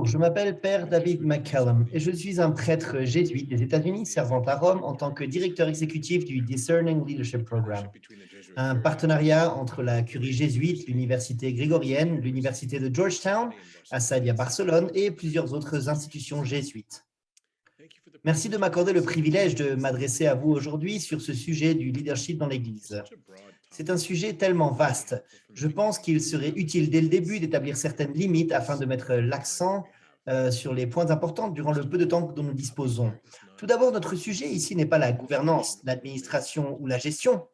Bonjour, je m'appelle Père David McCallum et je suis un prêtre jésuite des États-Unis servant à Rome en tant que directeur exécutif du Discerning Leadership Program, un partenariat entre la curie jésuite, l'université grégorienne, l'université de Georgetown, à Sevilla, Barcelone et plusieurs autres institutions jésuites. Merci de m'accorder le privilège de m'adresser à vous aujourd'hui sur ce sujet du leadership dans l'Église. C'est un sujet tellement vaste. Je pense qu'il serait utile dès le début d'établir certaines limites afin de mettre l'accent sur les points importants durant le peu de temps dont nous disposons. Tout d'abord, notre sujet ici n'est pas la gouvernance, l'administration ou la gestion,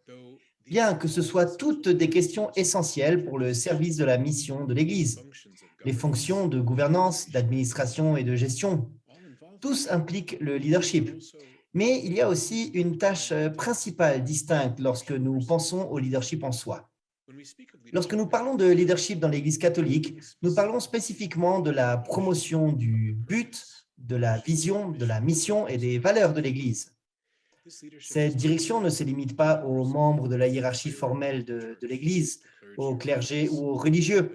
bien que ce soit toutes des questions essentielles pour le service de la mission de l'Église. Les fonctions de gouvernance, d'administration et de gestion, tous impliquent le leadership. Mais il y a aussi une tâche principale distincte lorsque nous pensons au leadership en soi. Lorsque nous parlons de leadership dans l'Église catholique, nous parlons spécifiquement de la promotion du but, de la vision, de la mission et des valeurs de l'Église. Cette direction ne se limite pas aux membres de la hiérarchie formelle de l'Église, aux clergés ou aux religieux,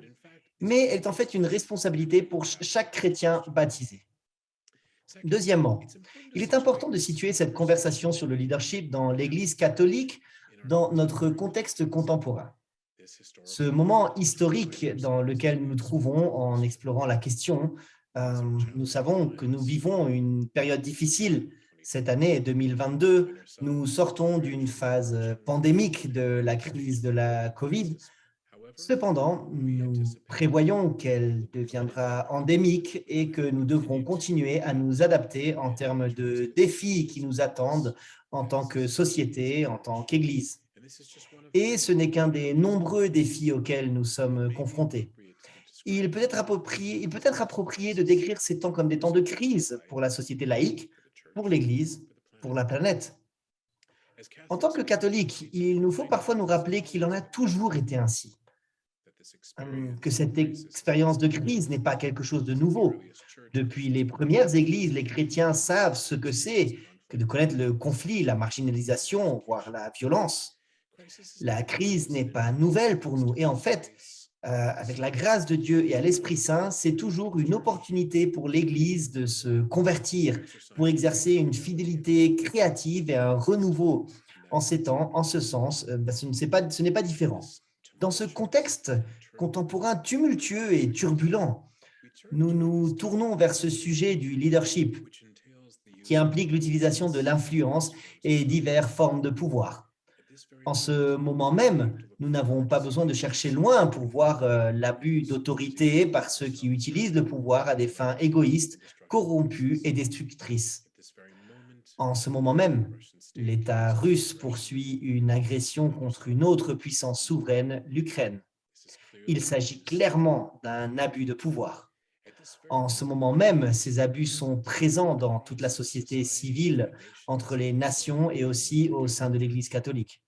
mais elle est en fait une responsabilité pour chaque chrétien baptisé. Deuxièmement, il est important de situer cette conversation sur le leadership dans l'Église catholique dans notre contexte contemporain. Ce moment historique dans lequel nous nous trouvons en explorant la question, nous savons que nous vivons une période difficile. Cette année 2022, nous sortons d'une phase pandémique de la crise de la COVID. Cependant, nous prévoyons qu'elle deviendra endémique et que nous devrons continuer à nous adapter en termes de défis qui nous attendent en tant que société, en tant qu'Église. Et ce n'est qu'un des nombreux défis auxquels nous sommes confrontés. Il peut être approprié de décrire ces temps comme des temps de crise pour la société laïque, pour l'Église, pour la planète. En tant que catholiques, il nous faut parfois nous rappeler qu'il en a toujours été ainsi. Que cette expérience de crise n'est pas quelque chose de nouveau. Depuis les premières églises, les chrétiens savent ce que c'est que de connaître le conflit, la marginalisation, voire la violence. La crise n'est pas nouvelle pour nous. Et en fait, avec la grâce de Dieu et à l'Esprit Saint, c'est toujours une opportunité pour l'Église de se convertir, pour exercer une fidélité créative et un renouveau. En ces temps, en ce sens, ce n'est pas différent. Dans ce contexte contemporain tumultueux et turbulent, nous nous tournons vers ce sujet du leadership qui implique l'utilisation de l'influence et diverses formes de pouvoir. En ce moment même, nous n'avons pas besoin de chercher loin pour voir l'abus d'autorité par ceux qui utilisent le pouvoir à des fins égoïstes, corrompues et destructrices. En ce moment même, l'État russe poursuit une agression contre une autre puissance souveraine, l'Ukraine. Il s'agit clairement d'un abus de pouvoir. En ce moment même, ces abus sont présents dans toute la société civile, entre les nations et aussi au sein de l'Église catholique.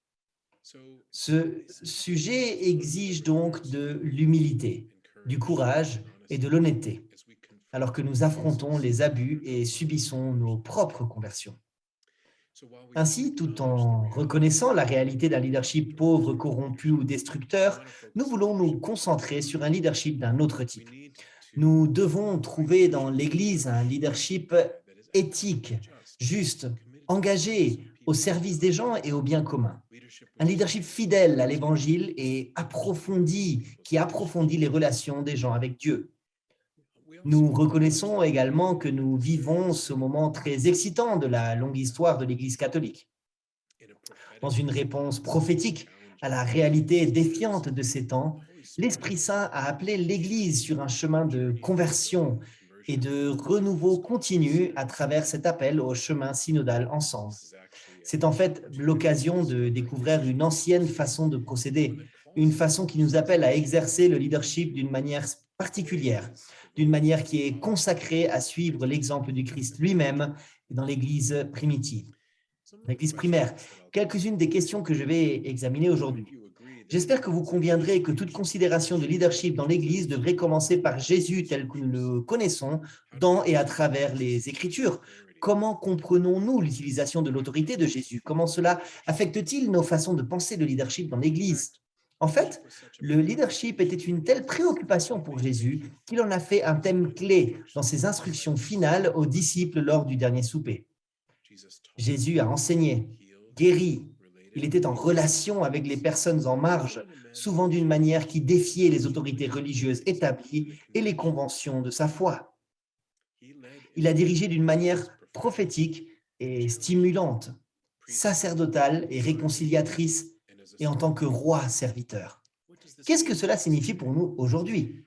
Ce sujet exige donc de l'humilité, du courage et de l'honnêteté, alors que nous affrontons les abus et subissons nos propres conversions. Ainsi, tout en reconnaissant la réalité d'un leadership pauvre, corrompu ou destructeur, nous voulons nous concentrer sur un leadership d'un autre type. Nous devons trouver dans l'Église un leadership éthique, juste, engagé au service des gens et au bien commun. Un leadership fidèle à l'Évangile et qui approfondit les relations des gens avec Dieu. Nous reconnaissons également que nous vivons ce moment très excitant de la longue histoire de l'Église catholique. Dans une réponse prophétique à la réalité défiante de ces temps, l'Esprit Saint a appelé l'Église sur un chemin de conversion et de renouveau continu à travers cet appel au chemin synodal ensemble. C'est en fait l'occasion de découvrir une ancienne façon de procéder, une façon qui nous appelle à exercer le leadership d'une manière particulière, d'une manière qui est consacrée à suivre l'exemple du Christ lui-même dans l'Église primitive, l'Église primaire. Quelques-unes des questions que je vais examiner aujourd'hui. J'espère que vous conviendrez que toute considération de leadership dans l'Église devrait commencer par Jésus tel que nous le connaissons dans et à travers les Écritures. Comment comprenons-nous l'utilisation de l'autorité de Jésus? Comment cela affecte-t-il nos façons de penser le leadership dans l'Église? En fait, le leadership était une telle préoccupation pour Jésus qu'il en a fait un thème clé dans ses instructions finales aux disciples lors du dernier souper. Jésus a enseigné, guéri. Il était en relation avec les personnes en marge, souvent d'une manière qui défiait les autorités religieuses établies et les conventions de sa foi. Il a dirigé d'une manière prophétique et stimulante, sacerdotale et réconciliatrice, et en tant que roi serviteur. Qu'est-ce que cela signifie pour nous aujourd'hui?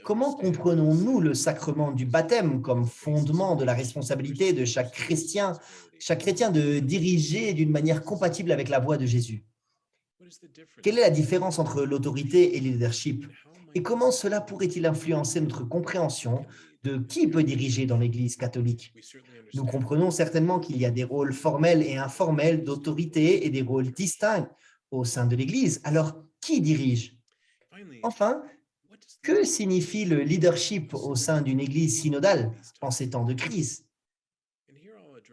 Comment comprenons-nous le sacrement du baptême comme fondement de la responsabilité de chaque chrétien de diriger d'une manière compatible avec la voix de Jésus? Quelle est la différence entre l'autorité et le leadership? Et comment cela pourrait-il influencer notre compréhension de qui peut diriger dans l'Église catholique? Nous comprenons certainement qu'il y a des rôles formels et informels d'autorité et des rôles distincts au sein de l'Église. Alors, qui dirige? Enfin, que signifie le leadership au sein d'une Église synodale en ces temps de crise?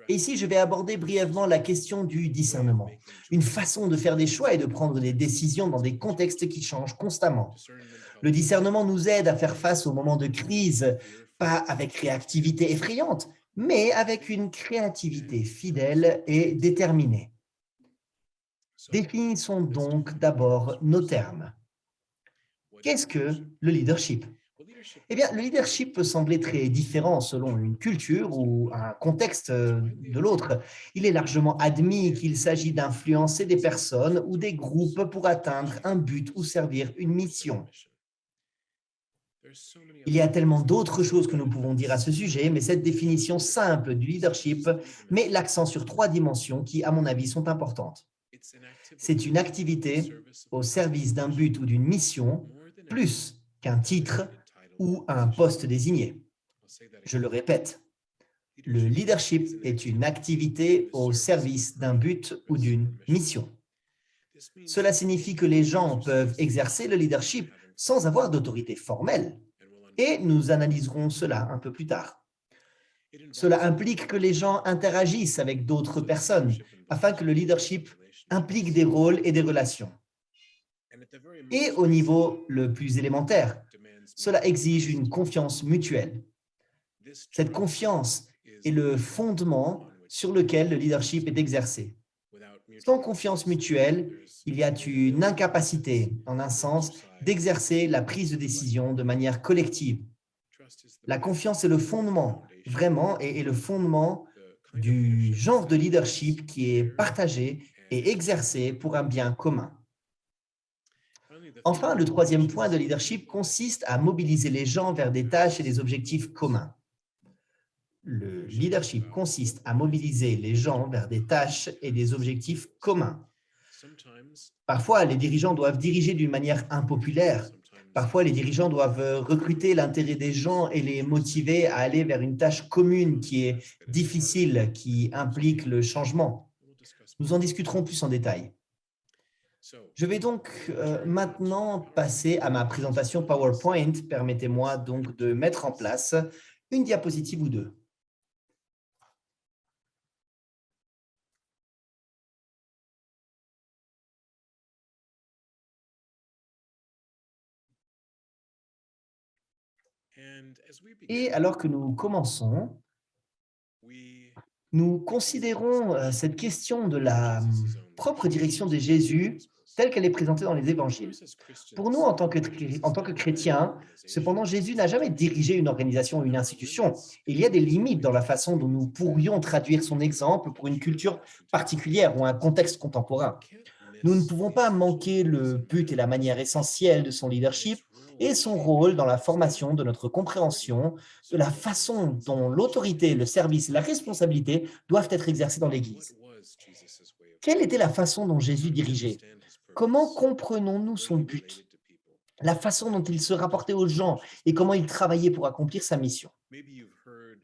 Et ici, je vais aborder brièvement la question du discernement, une façon de faire des choix et de prendre des décisions dans des contextes qui changent constamment. Le discernement nous aide à faire face aux moments de crise, pas avec réactivité effrayante, mais avec une créativité fidèle et déterminée. Définissons donc d'abord nos termes. Qu'est-ce que le leadership? Eh bien, le leadership peut sembler très différent selon une culture ou un contexte de l'autre. Il est largement admis qu'il s'agit d'influencer des personnes ou des groupes pour atteindre un but ou servir une mission. Il y a tellement d'autres choses que nous pouvons dire à ce sujet, mais cette définition simple du leadership met l'accent sur trois dimensions qui, à mon avis, sont importantes. C'est une activité au service d'un but ou d'une mission, plus qu'un titre ou un poste désigné. Je le répète, le leadership est une activité au service d'un but ou d'une mission. Cela signifie que les gens peuvent exercer le leadership sans avoir d'autorité formelle, et nous analyserons cela un peu plus tard. Cela implique que les gens interagissent avec d'autres personnes afin que le leadership implique des rôles et des relations. Et au niveau le plus élémentaire, cela exige une confiance mutuelle. Cette confiance est le fondement sur lequel le leadership est exercé. Sans confiance mutuelle, il y a une incapacité, en un sens, d'exercer la prise de décision de manière collective. La confiance est le fondement, vraiment, et le fondement du genre de leadership qui est partagé et exercé pour un bien commun. Enfin, le troisième point de leadership consiste à mobiliser les gens vers des tâches et des objectifs communs. Le leadership consiste à mobiliser les gens vers des tâches et des objectifs communs. Parfois, les dirigeants doivent diriger d'une manière impopulaire. Parfois, les dirigeants doivent recruter l'intérêt des gens et les motiver à aller vers une tâche commune qui est difficile, qui implique le changement. Nous en discuterons plus en détail. Je vais donc maintenant passer à ma présentation PowerPoint. Permettez-moi donc de mettre en place une diapositive ou deux. Et alors que nous commençons, nous considérons cette question de la propre direction de Jésus telle qu'elle est présentée dans les évangiles. Pour nous, en tant que chrétiens, cependant, Jésus n'a jamais dirigé une organisation ou une institution. Il y a des limites dans la façon dont nous pourrions traduire son exemple pour une culture particulière ou un contexte contemporain. Nous ne pouvons pas manquer le but et la manière essentielle de son leadership et son rôle dans la formation de notre compréhension de la façon dont l'autorité, le service et la responsabilité doivent être exercés dans l'Église. Quelle était la façon dont Jésus dirigeait? Comment comprenons-nous son but? La façon dont il se rapportait aux gens et comment il travaillait pour accomplir sa mission?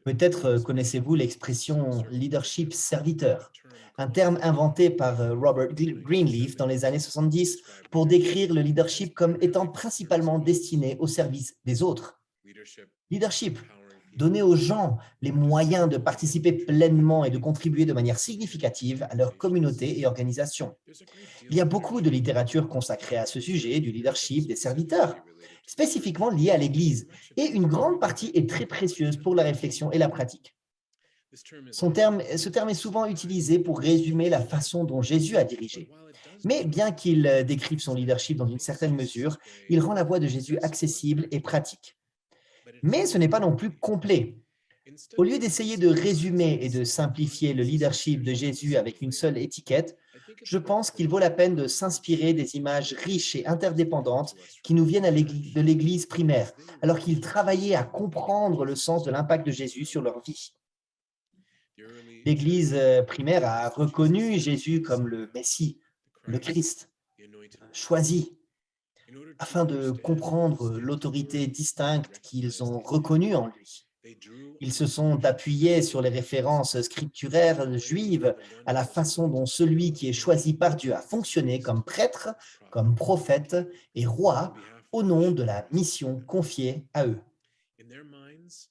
Peut-être connaissez-vous l'expression leadership serviteur, un terme inventé par Robert Greenleaf dans les années 70 pour décrire le leadership comme étant principalement destiné au service des autres. Leadership, donner aux gens les moyens de participer pleinement et de contribuer de manière significative à leur communauté et organisation. Il y a beaucoup de littérature consacrée à ce sujet, du leadership des serviteurs, spécifiquement lié à l'Église, et une grande partie est très précieuse pour la réflexion et la pratique. Ce terme est souvent utilisé pour résumer la façon dont Jésus a dirigé. Mais bien qu'il décrive son leadership dans une certaine mesure, il rend la voie de Jésus accessible et pratique. Mais ce n'est pas non plus complet. Au lieu d'essayer de résumer et de simplifier le leadership de Jésus avec une seule étiquette, je pense qu'il vaut la peine de s'inspirer des images riches et interdépendantes qui nous viennent de l'Église primaire, alors qu'ils travaillaient à comprendre le sens de l'impact de Jésus sur leur vie. L'Église primaire a reconnu Jésus comme le Messie, le Christ, choisi, afin de comprendre l'autorité distincte qu'ils ont reconnue en lui. Ils se sont appuyés sur les références scripturaires juives à la façon dont celui qui est choisi par Dieu a fonctionné comme prêtre, comme prophète et roi au nom de la mission confiée à eux.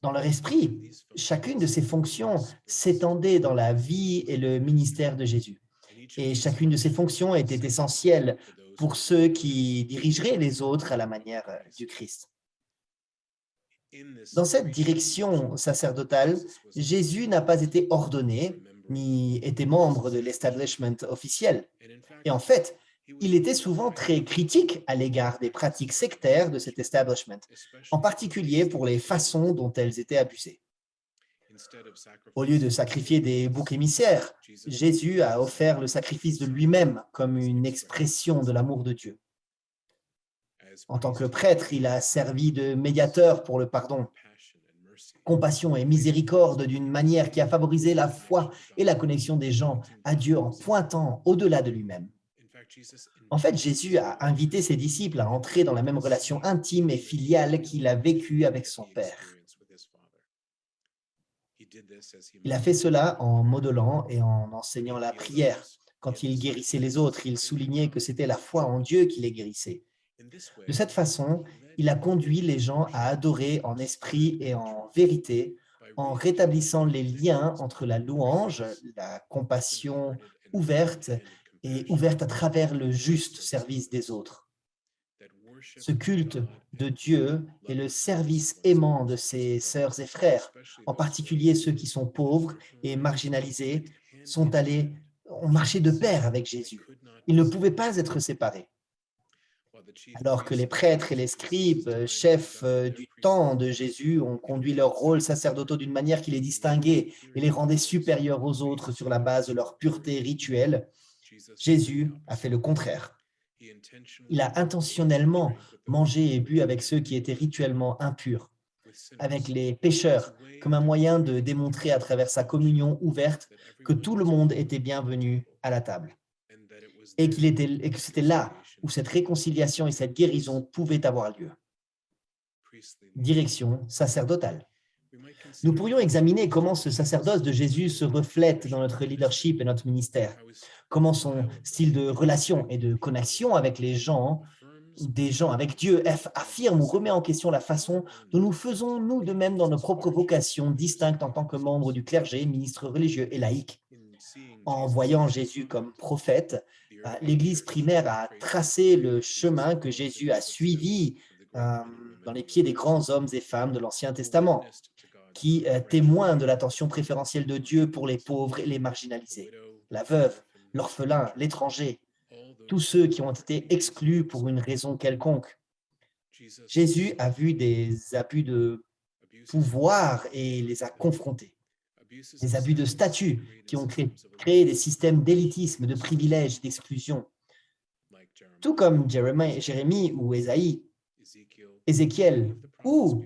Dans leur esprit, chacune de ces fonctions s'étendait dans la vie et le ministère de Jésus. Et chacune de ces fonctions était essentielle pour ceux qui dirigeraient les autres à la manière du Christ. Dans cette direction sacerdotale, Jésus n'a pas été ordonné ni été membre de l'establishment officiel. Et en fait, il était souvent très critique à l'égard des pratiques sectaires de cet establishment, en particulier pour les façons dont elles étaient abusées. Au lieu de sacrifier des boucs émissaires, Jésus a offert le sacrifice de lui-même comme une expression de l'amour de Dieu. En tant que prêtre, il a servi de médiateur pour le pardon, compassion et miséricorde d'une manière qui a favorisé la foi et la connexion des gens à Dieu en pointant au-delà de lui-même. En fait, Jésus a invité ses disciples à entrer dans la même relation intime et filiale qu'il a vécue avec son Père. Il a fait cela en modelant et en enseignant la prière. Quand il guérissait les autres, il soulignait que c'était la foi en Dieu qui les guérissait. De cette façon, il a conduit les gens à adorer en esprit et en vérité, en rétablissant les liens entre la louange, la compassion ouverte à travers le juste service des autres. Ce culte de Dieu et le service aimant de ses sœurs et frères, en particulier ceux qui sont pauvres et marginalisés, ont marché de pair avec Jésus. Ils ne pouvaient pas être séparés. Alors que les prêtres et les scribes, chefs du temps de Jésus, ont conduit leurs rôles sacerdotaux d'une manière qui les distinguait et les rendait supérieurs aux autres sur la base de leur pureté rituelle, Jésus a fait le contraire. Il a intentionnellement mangé et bu avec ceux qui étaient rituellement impurs, avec les pécheurs, comme un moyen de démontrer à travers sa communion ouverte que tout le monde était bienvenu à la table. Et que c'était là où cette réconciliation et cette guérison pouvaient avoir lieu. Direction sacerdotale. Nous pourrions examiner comment ce sacerdoce de Jésus se reflète dans notre leadership et notre ministère, comment son style de relation et de connexion avec les gens, des gens avec Dieu, affirme ou remet en question la façon dont nous faisons nous de même dans nos propres vocations distinctes en tant que membres du clergé, ministres religieux et laïcs. En voyant Jésus comme prophète, l'Église primaire a tracé le chemin que Jésus a suivi dans les pieds des grands hommes et femmes de l'Ancien Testament, qui témoignent de l'attention préférentielle de Dieu pour les pauvres et les marginalisés, la veuve, l'orphelin, l'étranger, tous ceux qui ont été exclus pour une raison quelconque. Jésus a vu des abus de pouvoir et les a confrontés. Des abus de statut qui ont créé des systèmes d'élitisme, de privilèges, d'exclusion. Tout comme Jérémie ou Ézéchiel, ou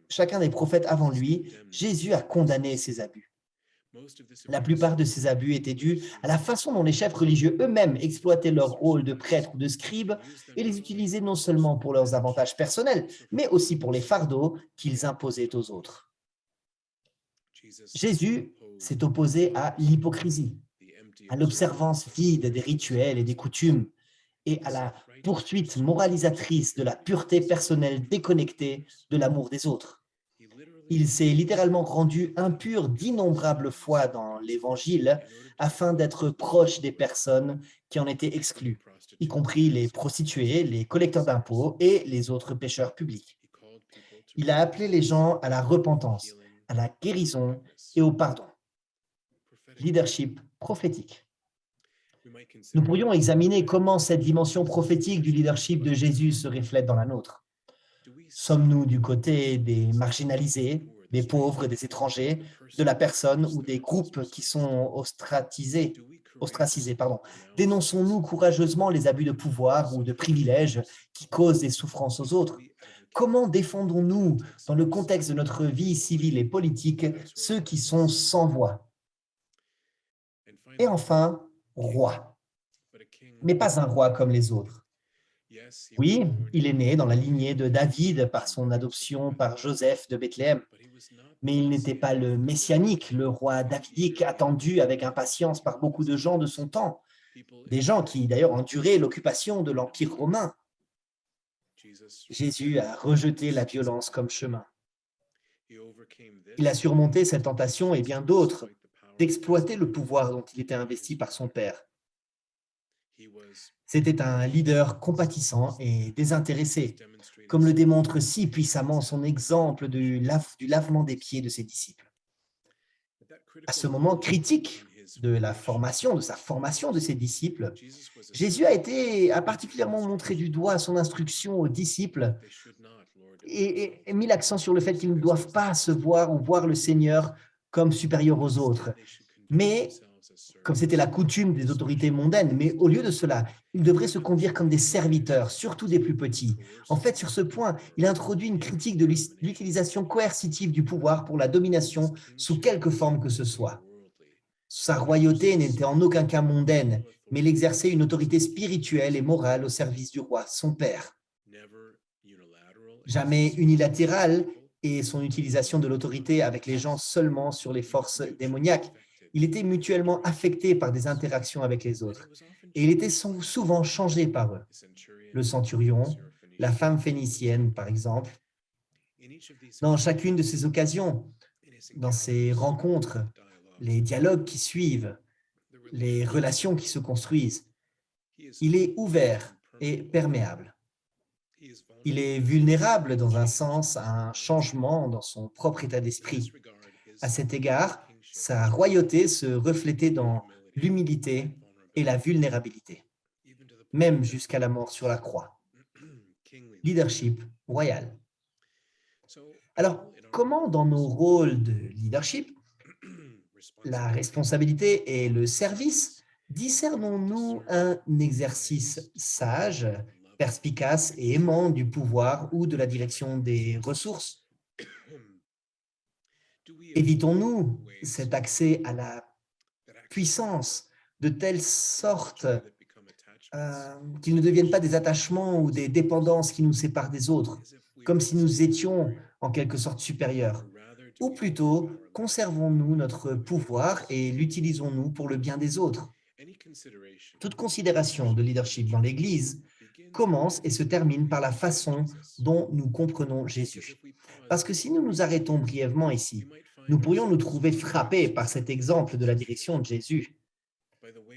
chacun des prophètes avant lui, Jésus a condamné ces abus. La plupart de ces abus étaient dus à la façon dont les chefs religieux eux-mêmes exploitaient leur rôle de prêtre ou de scribe et les utilisaient non seulement pour leurs avantages personnels, mais aussi pour les fardeaux qu'ils imposaient aux autres. Jésus s'est opposé à l'hypocrisie, à l'observance vide des rituels et des coutumes, et à la poursuite moralisatrice de la pureté personnelle déconnectée de l'amour des autres. Il s'est littéralement rendu impur d'innombrables fois dans l'Évangile afin d'être proche des personnes qui en étaient exclues, y compris les prostituées, les collecteurs d'impôts et les autres pécheurs publics. Il a appelé les gens à la repentance, à la guérison et au pardon. Leadership prophétique. Nous pourrions examiner comment cette dimension prophétique du leadership de Jésus se reflète dans la nôtre. Sommes-nous du côté des marginalisés, des pauvres, des étrangers, de la personne ou des groupes qui sont ostracisés? Dénonçons-nous courageusement les abus de pouvoir ou de privilèges qui causent des souffrances aux autres? Comment défendons-nous, dans le contexte de notre vie civile et politique, ceux qui sont sans voix? Et enfin, roi, mais pas un roi comme les autres. Oui, il est né dans la lignée de David par son adoption par Joseph de Bethléem, mais il n'était pas le messianique, le roi davidique attendu avec impatience par beaucoup de gens de son temps, des gens qui d'ailleurs enduraient l'occupation de l'Empire romain. Jésus a rejeté la violence comme chemin. Il a surmonté cette tentation et bien d'autres d'exploiter le pouvoir dont il était investi par son Père. C'était un leader compatissant et désintéressé, comme le démontre si puissamment son exemple du lavement des pieds de ses disciples. À ce moment critique de sa formation de ses disciples, Jésus a particulièrement montré du doigt son instruction aux disciples et mis l'accent sur le fait qu'ils ne doivent pas se voir ou voir le Seigneur comme supérieur aux autres, mais comme c'était la coutume des autorités mondaines, mais au lieu de cela, ils devraient se conduire comme des serviteurs, surtout des plus petits. En fait, sur ce point, il introduit une critique de l'utilisation coercitive du pouvoir pour la domination sous quelque forme que ce soit. Sa royauté n'était en aucun cas mondaine, mais il exerçait une autorité spirituelle et morale au service du roi, son père. Jamais unilatérale, et son utilisation de l'autorité avec les gens seulement sur les forces démoniaques. Il était mutuellement affecté par des interactions avec les autres, et il était souvent changé par eux. Le centurion, la femme phénicienne, par exemple. Dans chacune de ces occasions, dans ces rencontres, les dialogues qui suivent, les relations qui se construisent, il est ouvert et perméable. Il est vulnérable dans un sens à un changement dans son propre état d'esprit. À cet égard, sa royauté se reflétait dans l'humilité et la vulnérabilité, même jusqu'à la mort sur la croix. Leadership royal. Alors, comment dans nos rôles de leadership, la responsabilité et le service, discernons-nous un exercice sage, perspicace et aimant du pouvoir ou de la direction des ressources? Évitons-nous cet accès à la puissance de telle sorte qu'ils ne deviennent pas des attachements ou des dépendances qui nous séparent des autres, comme si nous étions en quelque sorte supérieurs? Ou plutôt, conservons-nous notre pouvoir et l'utilisons-nous pour le bien des autres? Toute considération de leadership dans l'Église commence et se termine par la façon dont nous comprenons Jésus. Parce que si nous nous arrêtons brièvement ici, nous pourrions nous trouver frappés par cet exemple de la direction de Jésus,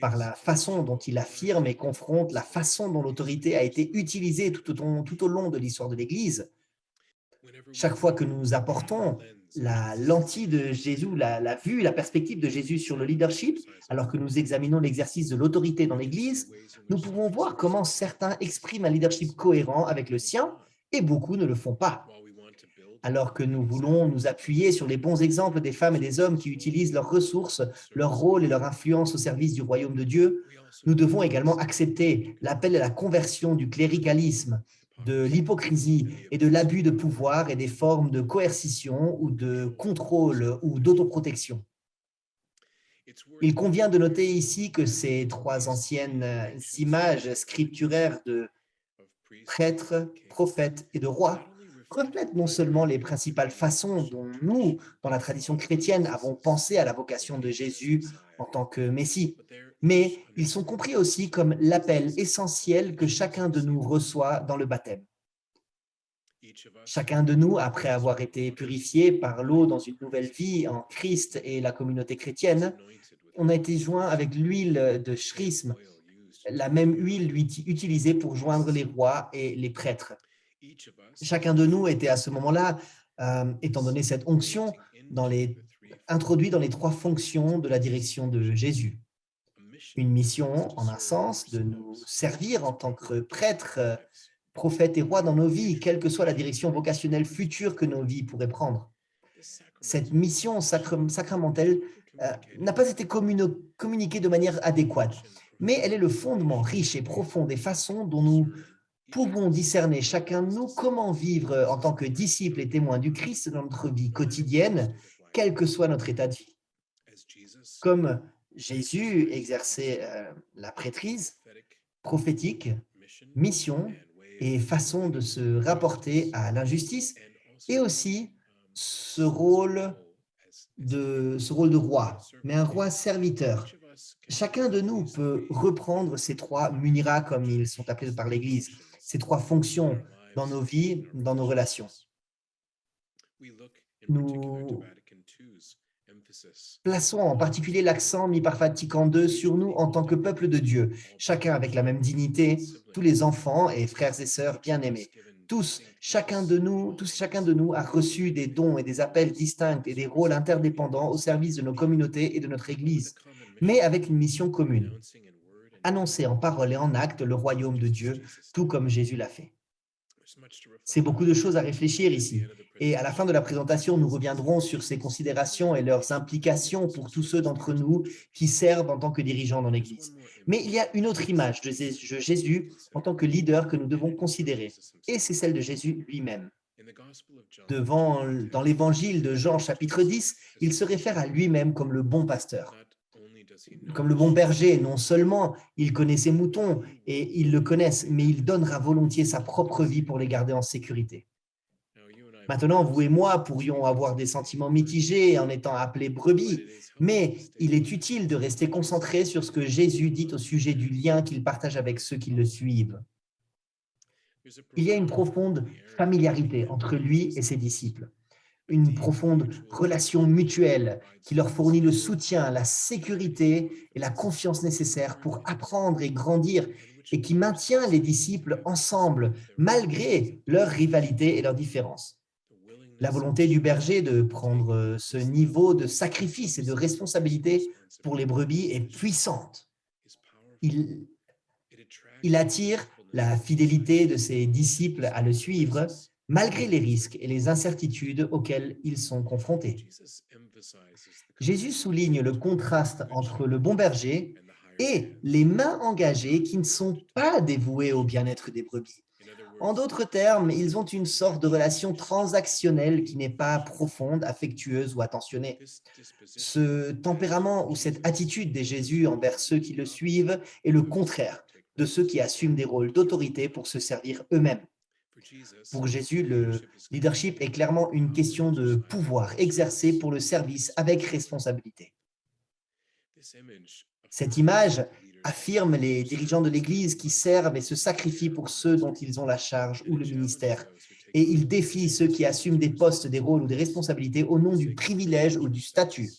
par la façon dont il affirme et confronte la façon dont l'autorité a été utilisée tout au long de l'histoire de l'Église. Chaque fois que nous apportons la lentille de Jésus, la vue, la perspective de Jésus sur le leadership, alors que nous examinons l'exercice de l'autorité dans l'Église, nous pouvons voir comment certains expriment un leadership cohérent avec le sien et beaucoup ne le font pas. Alors que nous voulons nous appuyer sur les bons exemples des femmes et des hommes qui utilisent leurs ressources, leur rôle et leur influence au service du royaume de Dieu, nous devons également accepter l'appel à la conversion du cléricalisme, de l'hypocrisie et de l'abus de pouvoir et des formes de coercition ou de contrôle ou d'autoprotection. Il convient de noter ici que ces trois anciennes images scripturaires de prêtres, prophètes et de rois reflètent non seulement les principales façons dont nous, dans la tradition chrétienne, avons pensé à la vocation de Jésus en tant que Messie, mais ils sont compris aussi comme l'appel essentiel que chacun de nous reçoit dans le baptême. Chacun de nous, après avoir été purifié par l'eau dans une nouvelle vie en Christ et la communauté chrétienne, on a été joint avec l'huile de chrisme, la même huile utilisée pour joindre les rois et les prêtres. Chacun de nous était à ce moment-là, étant donné cette onction, introduit dans les trois fonctions de la direction de Jésus. Une mission, en un sens, de nous servir en tant que prêtres, prophètes et rois dans nos vies, quelle que soit la direction vocationnelle future que nos vies pourraient prendre. Cette mission sacramentelle n'a pas été communiquée de manière adéquate, mais elle est le fondement riche et profond des façons dont nous pouvons discerner chacun de nous comment vivre en tant que disciples et témoins du Christ dans notre vie quotidienne, quel que soit notre état de vie. Comme Jésus exerçait la prêtrise prophétique, mission et façon de se rapporter à l'injustice, et aussi ce rôle de roi, mais un roi serviteur. Chacun de nous peut reprendre ces trois munira, comme ils sont appelés par l'Église, ces trois fonctions dans nos vies, dans nos relations. Nous plaçons en particulier l'accent mis par Vatican II sur nous en tant que peuple de Dieu, chacun avec la même dignité, tous les enfants et frères et sœurs bien-aimés. Chacun de nous a reçu des dons et des appels distincts et des rôles interdépendants au service de nos communautés et de notre Église, mais avec une mission commune, annoncer en parole et en acte le royaume de Dieu, tout comme Jésus l'a fait. C'est beaucoup de choses à réfléchir ici. Et à la fin de la présentation, nous reviendrons sur ces considérations et leurs implications pour tous ceux d'entre nous qui servent en tant que dirigeants dans l'Église. Mais il y a une autre image de Jésus en tant que leader que nous devons considérer, et c'est celle de Jésus lui-même. Dans l'Évangile de Jean, chapitre 10, il se réfère à lui-même comme le bon pasteur. Comme le bon berger, non seulement il connaît ses moutons et ils le connaissent, mais il donnera volontiers sa propre vie pour les garder en sécurité. Maintenant, vous et moi pourrions avoir des sentiments mitigés en étant appelés brebis, mais il est utile de rester concentré sur ce que Jésus dit au sujet du lien qu'il partage avec ceux qui le suivent. Il y a une profonde familiarité entre lui et ses disciples, une profonde relation mutuelle qui leur fournit le soutien, la sécurité et la confiance nécessaires pour apprendre et grandir et qui maintient les disciples ensemble malgré leur rivalité et leurs différences. La volonté du berger de prendre ce niveau de sacrifice et de responsabilité pour les brebis est puissante. Il attire la fidélité de ses disciples à le suivre, malgré les risques et les incertitudes auxquels ils sont confrontés. Jésus souligne le contraste entre le bon berger et les mains engagées qui ne sont pas dévouées au bien-être des brebis. En d'autres termes, ils ont une sorte de relation transactionnelle qui n'est pas profonde, affectueuse ou attentionnée. Ce tempérament ou cette attitude de Jésus envers ceux qui le suivent est le contraire de ceux qui assument des rôles d'autorité pour se servir eux-mêmes. Pour Jésus, le leadership est clairement une question de pouvoir exercé pour le service avec responsabilité. Cette image affirme les dirigeants de l'Église qui servent et se sacrifient pour ceux dont ils ont la charge ou le ministère. Et il défie ceux qui assument des postes, des rôles ou des responsabilités au nom du privilège ou du statut.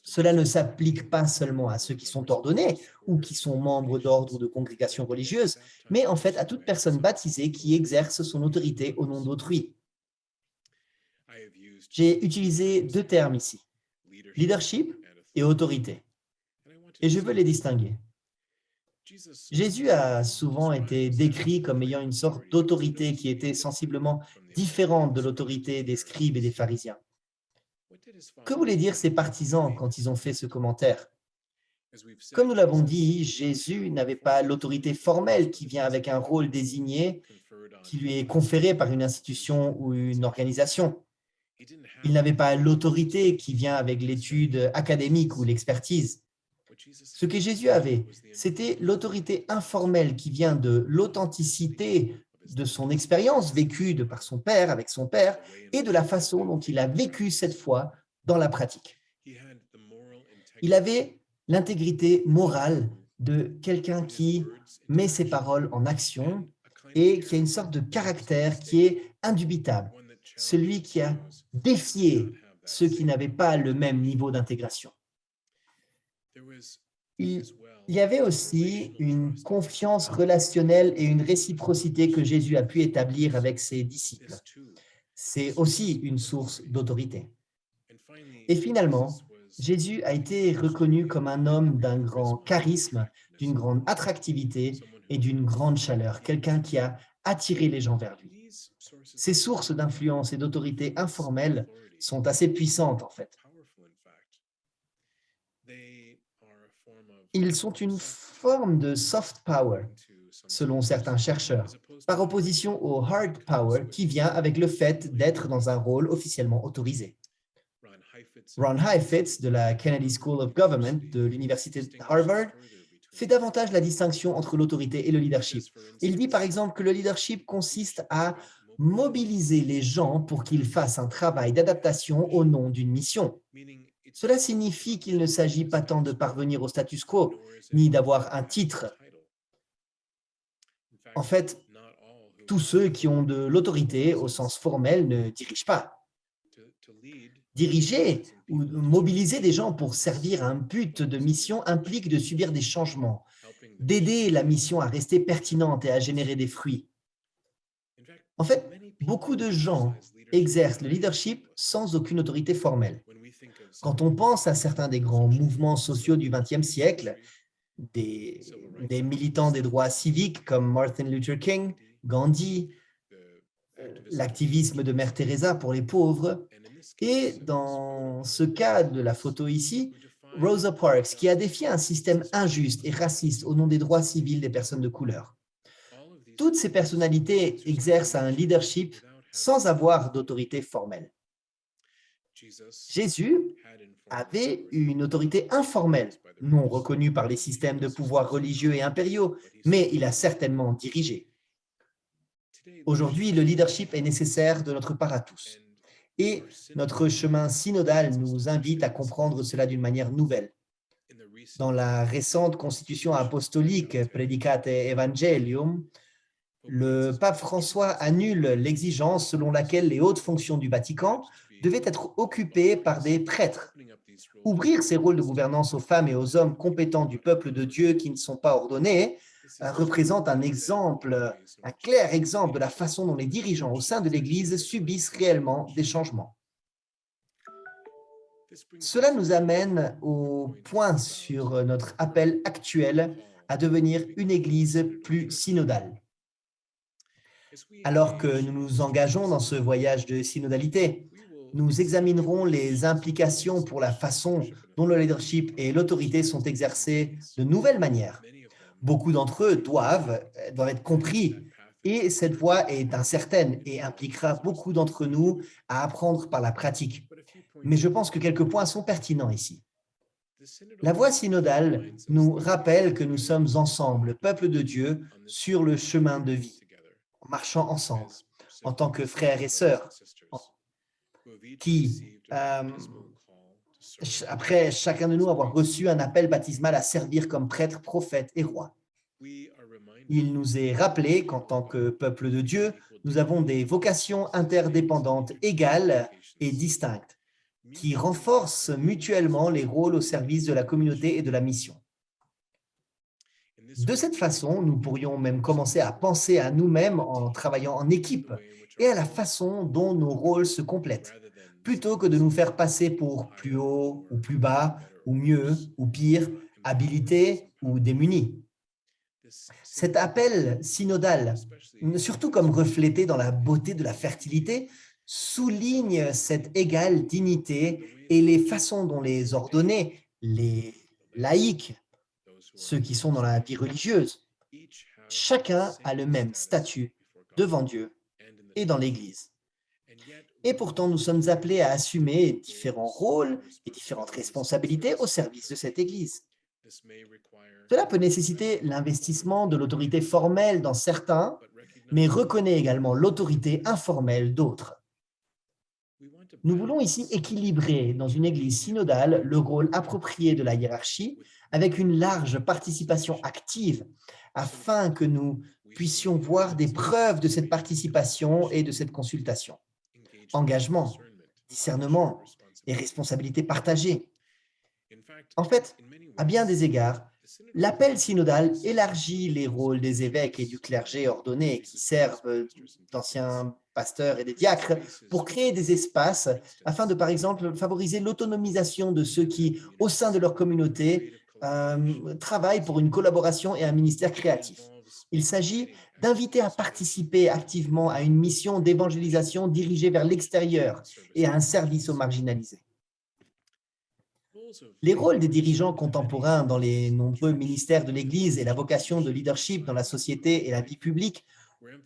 Cela ne s'applique pas seulement à ceux qui sont ordonnés ou qui sont membres d'ordre ou de congrégations religieuses, mais en fait à toute personne baptisée qui exerce son autorité au nom d'autrui. J'ai utilisé deux termes ici, leadership et autorité, et je veux les distinguer. Jésus a souvent été décrit comme ayant une sorte d'autorité qui était sensiblement différente de l'autorité des scribes et des pharisiens. Que voulaient dire ses partisans quand ils ont fait ce commentaire? Comme nous l'avons dit, Jésus n'avait pas l'autorité formelle qui vient avec un rôle désigné qui lui est conféré par une institution ou une organisation. Il n'avait pas l'autorité qui vient avec l'étude académique ou l'expertise. Ce que Jésus avait, c'était l'autorité informelle qui vient de l'authenticité de son expérience vécue par son Père, avec son Père, et de la façon dont il a vécu cette foi dans la pratique. Il avait l'intégrité morale de quelqu'un qui met ses paroles en action et qui a une sorte de caractère qui est indubitable, celui qui a défié ceux qui n'avaient pas le même niveau d'intégration. Il y avait aussi une confiance relationnelle et une réciprocité que Jésus a pu établir avec ses disciples. C'est aussi une source d'autorité. Et finalement, Jésus a été reconnu comme un homme d'un grand charisme, d'une grande attractivité et d'une grande chaleur, quelqu'un qui a attiré les gens vers lui. Ces sources d'influence et d'autorité informelles sont assez puissantes en fait. Ils sont une forme de soft power, selon certains chercheurs, par opposition au hard power qui vient avec le fait d'être dans un rôle officiellement autorisé. Ron Heifetz de la Kennedy School of Government de l'université de Harvard fait davantage la distinction entre l'autorité et le leadership. Il dit par exemple que le leadership consiste à mobiliser les gens pour qu'ils fassent un travail d'adaptation au nom d'une mission. Cela signifie qu'il ne s'agit pas tant de parvenir au status quo, ni d'avoir un titre. En fait, tous ceux qui ont de l'autorité au sens formel ne dirigent pas. Diriger ou mobiliser des gens pour servir un but de mission implique de subir des changements, d'aider la mission à rester pertinente et à générer des fruits. En fait, beaucoup de gens exercent le leadership sans aucune autorité formelle. Quand on pense à certains des grands mouvements sociaux du XXe siècle, des militants des droits civiques comme Martin Luther King, Gandhi, l'activisme de Mère Teresa pour les pauvres, et dans ce cas de la photo ici, Rosa Parks, qui a défié un système injuste et raciste au nom des droits civils des personnes de couleur. Toutes ces personnalités exercent un leadership sans avoir d'autorité formelle. Jésus avait une autorité informelle, non reconnue par les systèmes de pouvoir religieux et impériaux, mais il a certainement dirigé. Aujourd'hui, le leadership est nécessaire de notre part à tous. Et notre chemin synodal nous invite à comprendre cela d'une manière nouvelle. Dans la récente constitution apostolique Predicate Evangelium, le pape François annule l'exigence selon laquelle les hautes fonctions du Vatican devaient être occupées par des prêtres. Ouvrir ces rôles de gouvernance aux femmes et aux hommes compétents du peuple de Dieu qui ne sont pas ordonnés représente un clair exemple de la façon dont les dirigeants au sein de l'Église subissent réellement des changements. Cela nous amène au point sur notre appel actuel à devenir une Église plus synodale. Alors que nous nous engageons dans ce voyage de synodalité, nous examinerons les implications pour la façon dont le leadership et l'autorité sont exercés de nouvelles manières. Beaucoup d'entre eux doivent être compris et cette voie est incertaine et impliquera beaucoup d'entre nous à apprendre par la pratique. Mais je pense que quelques points sont pertinents ici. La voie synodale nous rappelle que nous sommes ensemble, peuple de Dieu, sur le chemin de vie, marchant ensemble, en tant que frères et sœurs, qui, après chacun de nous avoir reçu un appel baptismal à servir comme prêtre, prophète et roi. Il nous est rappelé qu'en tant que peuple de Dieu, nous avons des vocations interdépendantes égales et distinctes, qui renforcent mutuellement les rôles au service de la communauté et de la mission. De cette façon, nous pourrions même commencer à penser à nous-mêmes en travaillant en équipe et à la façon dont nos rôles se complètent, plutôt que de nous faire passer pour plus haut ou plus bas, ou mieux ou pire, habilités ou démunis. Cet appel synodal, surtout comme reflété dans la beauté de la fertilité, souligne cette égale dignité et les façons dont les ordonnés, les laïcs, ceux qui sont dans la vie religieuse, chacun a le même statut devant Dieu et dans l'Église. Et pourtant, nous sommes appelés à assumer différents rôles et différentes responsabilités au service de cette Église. Cela peut nécessiter l'investissement de l'autorité formelle dans certains, mais reconnaît également l'autorité informelle d'autres. Nous voulons ici équilibrer dans une Église synodale le rôle approprié de la hiérarchie avec une large participation active, afin que nous puissions voir des preuves de cette participation et de cette consultation. Engagement, discernement et responsabilité partagée. En fait, à bien des égards, l'appel synodal élargit les rôles des évêques et du clergé ordonné qui servent d'anciens pasteurs et des diacres pour créer des espaces afin de, par exemple, favoriser l'autonomisation de ceux qui, au sein de leur communauté, travaillent pour une collaboration et un ministère créatif. Il s'agit d'inviter à participer activement à une mission d'évangélisation dirigée vers l'extérieur et à un service aux marginalisés. Les rôles des dirigeants contemporains dans les nombreux ministères de l'Église et la vocation de leadership dans la société et la vie publique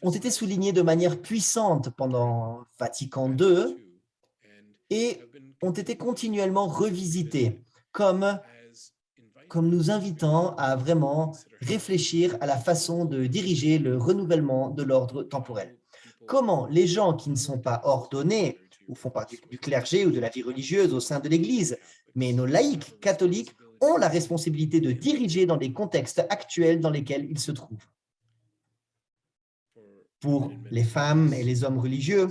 ont été soulignés de manière puissante pendant Vatican II et ont été continuellement revisités comme nous invitant à vraiment réfléchir à la façon de diriger le renouvellement de l'ordre temporel. Comment les gens qui ne sont pas ordonnés ou font partie du clergé ou de la vie religieuse au sein de l'Église, mais nos laïcs catholiques ont la responsabilité de diriger dans les contextes actuels dans lesquels ils se trouvent. Pour les femmes et les hommes religieux,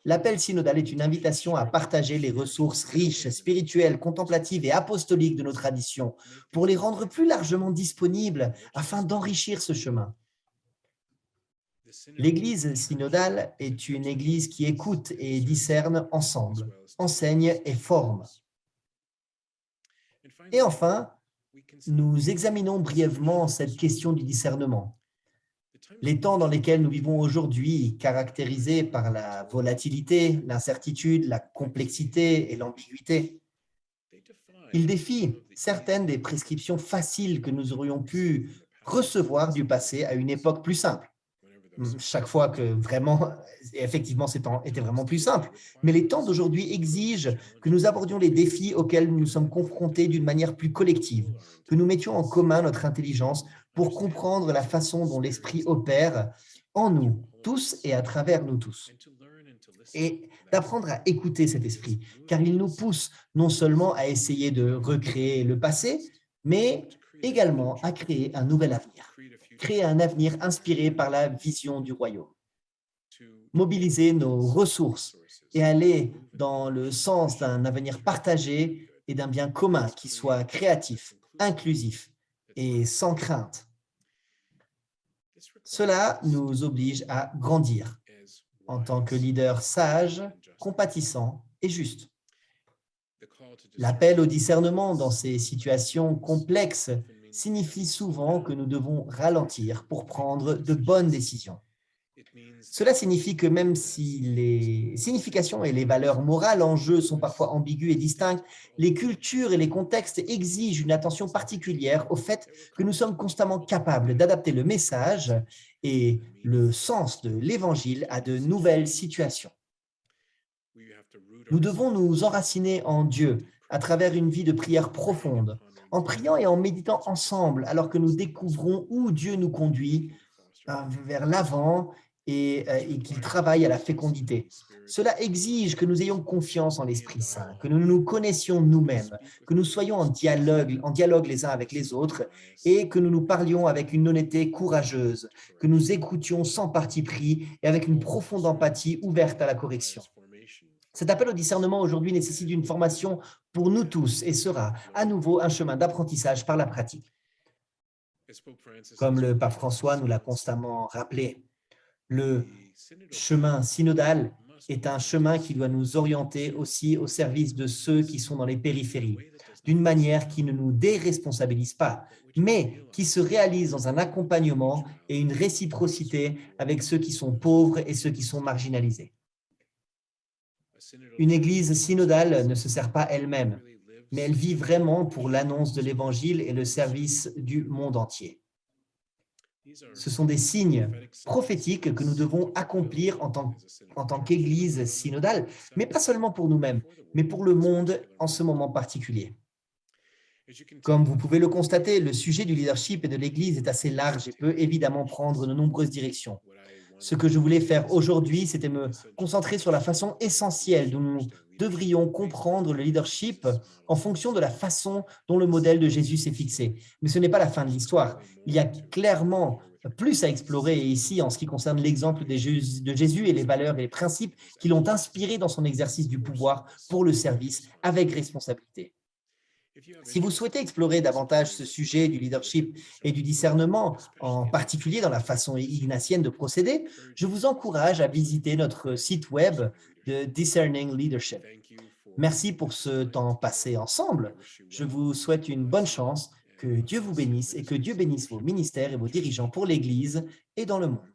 l'appel synodal est une invitation à partager les ressources riches, spirituelles, contemplatives et apostoliques de nos traditions pour les rendre plus largement disponibles afin d'enrichir ce chemin. L'Église synodale est une Église qui écoute et discerne ensemble, enseigne et forme. Et enfin, nous examinons brièvement cette question du discernement. Les temps dans lesquels nous vivons aujourd'hui, caractérisés par la volatilité, l'incertitude, la complexité et l'ambiguïté, ils défient certaines des prescriptions faciles que nous aurions pu recevoir du passé à une époque plus simple. Chaque fois que vraiment, effectivement, ces temps étaient vraiment plus simples. Mais les temps d'aujourd'hui exigent que nous abordions les défis auxquels nous sommes confrontés d'une manière plus collective, que nous mettions en commun notre intelligence pour comprendre la façon dont l'esprit opère en nous tous et à travers nous tous. Et d'apprendre à écouter cet esprit, car il nous pousse non seulement à essayer de recréer le passé, mais également à créer un nouvel avenir. Créer un avenir inspiré par la vision du royaume. Mobiliser nos ressources et aller dans le sens d'un avenir partagé et d'un bien commun qui soit créatif, inclusif et sans crainte. Cela nous oblige à grandir en tant que leader sage, compatissant et juste. L'appel au discernement dans ces situations complexes signifie souvent que nous devons ralentir pour prendre de bonnes décisions. Cela signifie que même si les significations et les valeurs morales en jeu sont parfois ambiguës et distinctes, les cultures et les contextes exigent une attention particulière au fait que nous sommes constamment capables d'adapter le message et le sens de l'Évangile à de nouvelles situations. Nous devons nous enraciner en Dieu à travers une vie de prière profonde, en priant et en méditant ensemble alors que nous découvrons où Dieu nous conduit vers l'avant et qu'il travaille à la fécondité. Cela exige que nous ayons confiance en l'Esprit Saint, que nous nous connaissions nous-mêmes, que nous soyons en dialogue les uns avec les autres et que nous nous parlions avec une honnêteté courageuse, que nous écoutions sans parti pris et avec une profonde empathie ouverte à la correction. Cet appel au discernement aujourd'hui nécessite une formation pour nous tous et sera à nouveau un chemin d'apprentissage par la pratique. Comme le pape François nous l'a constamment rappelé, le chemin synodal est un chemin qui doit nous orienter aussi au service de ceux qui sont dans les périphéries, d'une manière qui ne nous déresponsabilise pas, mais qui se réalise dans un accompagnement et une réciprocité avec ceux qui sont pauvres et ceux qui sont marginalisés. Une église synodale ne se sert pas elle-même, mais elle vit vraiment pour l'annonce de l'Évangile et le service du monde entier. Ce sont des signes prophétiques que nous devons accomplir en tant qu'Église synodale, mais pas seulement pour nous-mêmes, mais pour le monde en ce moment particulier. Comme vous pouvez le constater, le sujet du leadership et de l'Église est assez large et peut évidemment prendre de nombreuses directions. Ce que je voulais faire aujourd'hui, c'était me concentrer sur la façon essentielle dont nous devrions comprendre le leadership en fonction de la façon dont le modèle de Jésus s'est fixé. Mais ce n'est pas la fin de l'histoire. Il y a clairement plus à explorer ici en ce qui concerne l'exemple de Jésus et les valeurs et les principes qui l'ont inspiré dans son exercice du pouvoir pour le service avec responsabilité. Si vous souhaitez explorer davantage ce sujet du leadership et du discernement, en particulier dans la façon ignatienne de procéder, je vous encourage à visiter notre site web de Discerning Leadership. Merci pour ce temps passé ensemble. Je vous souhaite une bonne chance, que Dieu vous bénisse et que Dieu bénisse vos ministères et vos dirigeants pour l'Église et dans le monde.